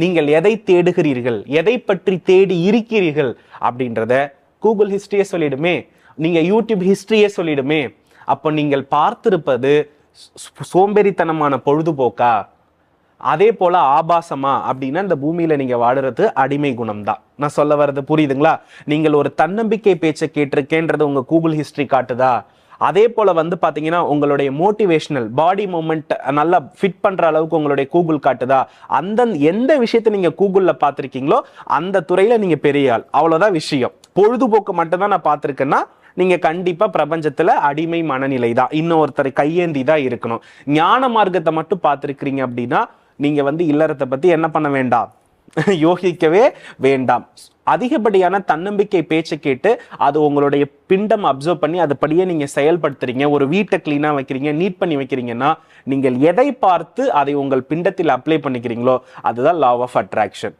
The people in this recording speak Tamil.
நீங்கள் எதை தேடுகிறீர்கள், எதை பற்றி தேடி இருக்கிறீர்கள் அப்படின்றத கூகுள் ஹிஸ்டரியே சொல்லிடுமே, நீங்க யூடியூப் ஹிஸ்டரியே சொல்லிடுமே. அப்போ நீங்கள் பார்த்திருப்பது சோம்பேறித்தனமான பொழுதுபோக்கா, அதே போல ஆபாசமா அப்படின்னா இந்த பூமியில நீங்க வாடுறது அடிமை குணம் தான். நான் சொல்ல வர்றது புரியுதுங்களா? நீங்கள் ஒரு தன்னம்பிக்கை பேச்சை கேட்டிருக்கேன்றது உங்க கூகுள் ஹிஸ்டரி காட்டுதா? அதே போல வந்து பாத்தீங்கன்னா உங்களுடைய மோட்டிவேஷனல் பாடி மூமெண்ட் நல்லா ஃபிட் பண்ற அளவுக்கு உங்களுடைய கூகுள் காட்டுதா? அந்த எந்த விஷயத்தை நீங்க கூகுள்ல பார்த்திருக்கீங்களோ அந்த துறையில நீங்க பெரிய ஆள், அவ்வளவுதான் விஷயம். பொழுதுபோக்கு மட்டும்தான் நான் பார்த்திருக்கேன்னா நீங்க கண்டிப்பா பிரபஞ்சத்துல அடிமை மனநிலை தான், இன்னொருத்தரை கையேந்தி தான் இருக்கணும். ஞான மார்க்கத்தை மட்டும் பார்த்திருக்கிறீங்க அப்படின்னா நீங்க வந்து இல்லறத்தை பத்தி என்ன பண்ண வேண்டாம், யோசிக்கவே வேண்டாம். அதிகப்படியான தன்னம்பிக்கை பேச்சை கேட்டு அது உங்களுடைய பிண்டம் அப்சர்வ் பண்ணி அதுபடியே நீங்க செயல்படுத்துறீங்க, ஒரு வீட்டை கிளீனா வைக்கிறீங்க, நீட் பண்ணி வைக்கிறீங்கன்னா நீங்கள் எதை பார்த்து அதை உங்கள் பிண்டத்தில் அப்ளை பண்ணிக்கிறீங்களோ அதுதான் லா ஆஃப் அட்ராக்ஷன்.